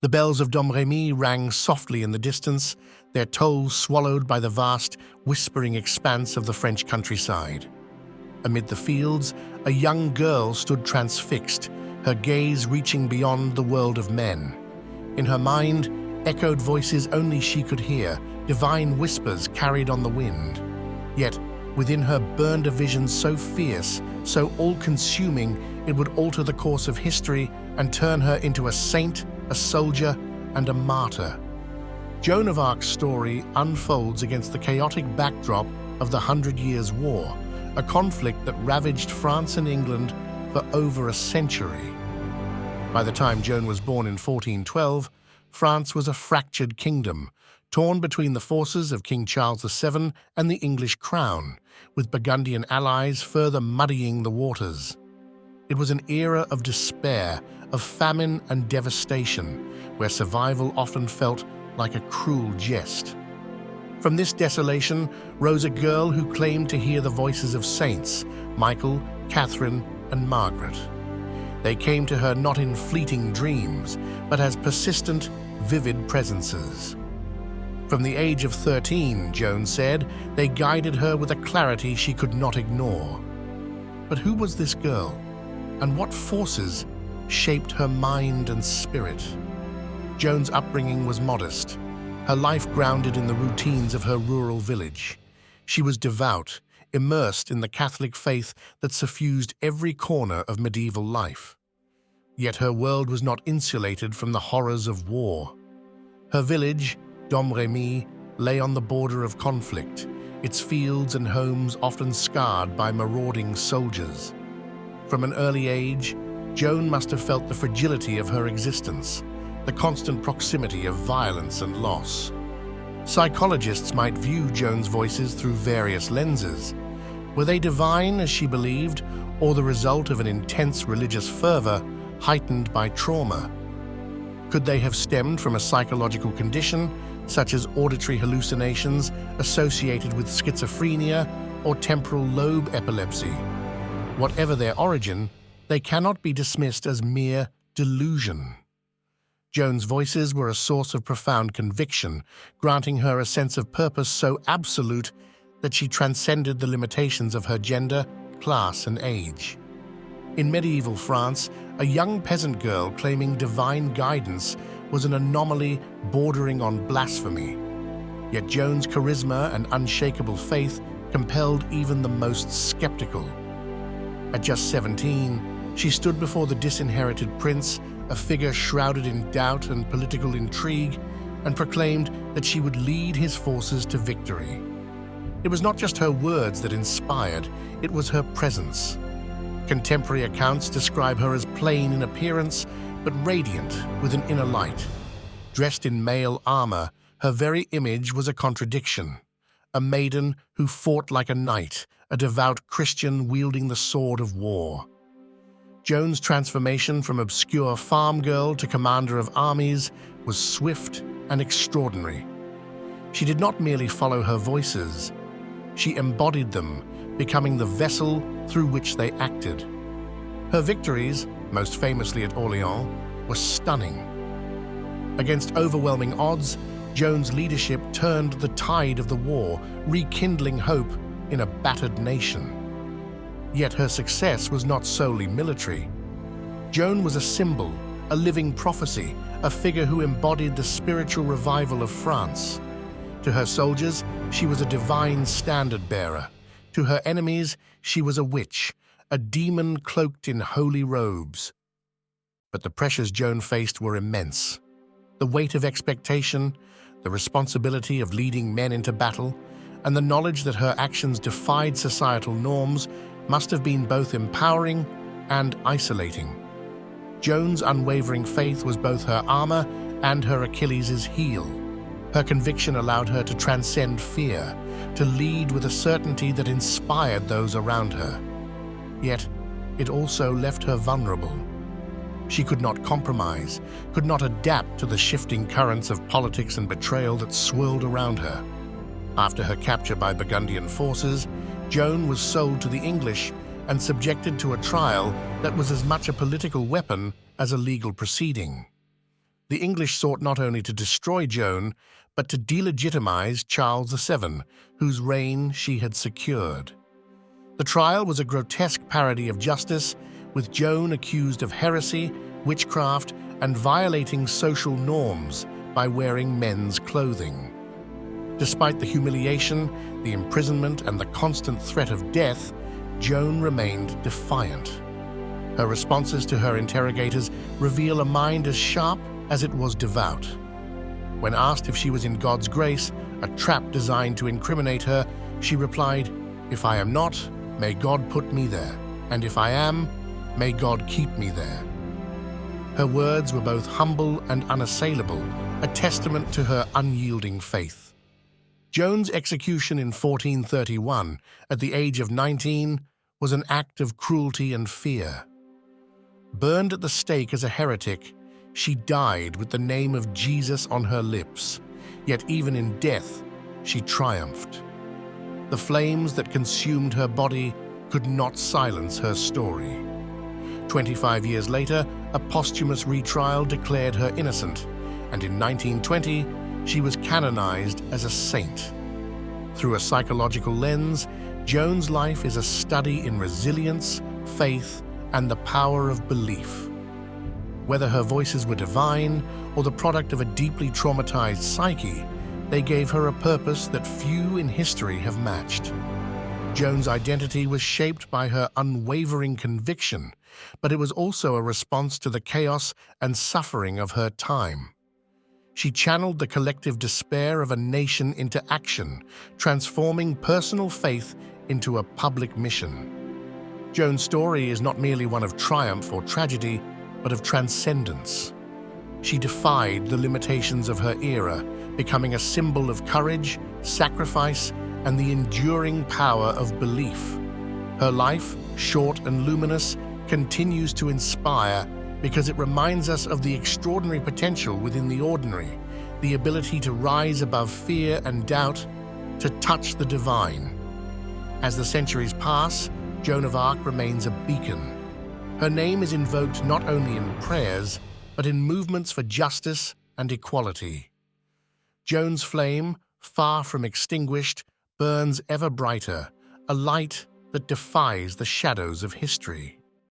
The bells of Domremy rang softly in the distance, their toll swallowed by the vast, whispering expanse of the French countryside. Amid the fields, a young girl stood transfixed, her gaze reaching beyond the world of men. In her mind, echoed voices only she could hear, divine whispers carried on the wind. Yet, within her burned a vision so fierce, so all-consuming, it would alter the course of history and turn her into a saint, a soldier, and a martyr. Joan of Arc's story unfolds against the chaotic backdrop of the 100 Years' War, a conflict that ravaged France and England for over a century. By the time Joan was born in 1412, France was a fractured kingdom, torn between the forces of King Charles VII and the English crown, with Burgundian allies further muddying the waters. It was an era of despair, of famine and devastation, where survival often felt like a cruel jest. From this desolation rose a girl who claimed to hear the voices of saints, Michael, Catherine, and Margaret. They came to her not in fleeting dreams, but as persistent, vivid presences. From the age of 13, Joan said, they guided her with a clarity she could not ignore. But who was this girl, and what forces shaped her mind and spirit? Joan's upbringing was modest, her life grounded in the routines of her rural village. She was devout, immersed in the Catholic faith that suffused every corner of medieval life. Yet her world was not insulated from the horrors of war. Her village, Domremy, lay on the border of conflict, its fields and homes often scarred by marauding soldiers. From an early age, Joan must have felt the fragility of her existence, the constant proximity of violence and loss. Psychologists might view Joan's voices through various lenses. Were they divine, as she believed, or the result of an intense religious fervor heightened by trauma? Could they have stemmed from a psychological condition, such as auditory hallucinations associated with schizophrenia or temporal lobe epilepsy? Whatever their origin, they cannot be dismissed as mere delusion. Joan's voices were a source of profound conviction, granting her a sense of purpose so absolute that she transcended the limitations of her gender, class, and age. In medieval France, a young peasant girl claiming divine guidance was an anomaly bordering on blasphemy. Yet Joan's charisma and unshakable faith compelled even the most skeptical. At just 17, she stood before the disinherited prince, a figure shrouded in doubt and political intrigue, and proclaimed that she would lead his forces to victory. It was not just her words that inspired, it was her presence. Contemporary accounts describe her as plain in appearance, but radiant with an inner light. Dressed in male armor, her very image was a contradiction. A maiden who fought like a knight, a devout Christian wielding the sword of war. Joan's transformation from obscure farm girl to commander of armies was swift and extraordinary. She did not merely follow her voices. She embodied them, becoming the vessel through which they acted. Her victories, most famously at Orléans, were stunning. Against overwhelming odds, Joan's leadership turned the tide of the war, rekindling hope in a battered nation. Yet her success was not solely military. Joan was a symbol, a living prophecy, a figure who embodied the spiritual revival of France. To her soldiers, she was a divine standard-bearer. To her enemies, she was a witch, a demon cloaked in holy robes. But the pressures Joan faced were immense. The weight of expectation, the responsibility of leading men into battle, and the knowledge that her actions defied societal norms must have been both empowering and isolating. Joan's unwavering faith was both her armor and her Achilles' heel. Her conviction allowed her to transcend fear, to lead with a certainty that inspired those around her. Yet, it also left her vulnerable. She could not compromise, could not adapt to the shifting currents of politics and betrayal that swirled around her. After her capture by Burgundian forces, Joan was sold to the English and subjected to a trial that was as much a political weapon as a legal proceeding. The English sought not only to destroy Joan, but to delegitimize Charles VII, whose reign she had secured. The trial was a grotesque parody of justice, with Joan accused of heresy, witchcraft, and violating social norms by wearing men's clothing. Despite the humiliation, the imprisonment, and the constant threat of death, Joan remained defiant. Her responses to her interrogators reveal a mind as sharp as it was devout. When asked if she was in God's grace, a trap designed to incriminate her, she replied, "If I am not, may God put me there, and if I am, may God keep me there." Her words were both humble and unassailable, a testament to her unyielding faith. Joan's execution in 1431, at the age of 19, was an act of cruelty and fear. Burned at the stake as a heretic, she died with the name of Jesus on her lips, yet even in death, she triumphed. The flames that consumed her body could not silence her story. 25 years later, a posthumous retrial declared her innocent, and in 1920, she was canonized as a saint. Through a psychological lens, Joan's life is a study in resilience, faith, and the power of belief. Whether her voices were divine or the product of a deeply traumatized psyche, they gave her a purpose that few in history have matched. Joan's identity was shaped by her unwavering conviction, but it was also a response to the chaos and suffering of her time. She channeled the collective despair of a nation into action, transforming personal faith into a public mission. Joan's story is not merely one of triumph or tragedy, but of transcendence. She defied the limitations of her era, becoming a symbol of courage, sacrifice, and the enduring power of belief. Her life, short and luminous, continues to inspire because it reminds us of the extraordinary potential within the ordinary, the ability to rise above fear and doubt, to touch the divine. As the centuries pass, Joan of Arc remains a beacon. Her name is invoked not only in prayers, but in movements for justice and equality. Joan's flame, far from extinguished, burns ever brighter, a light that defies the shadows of history.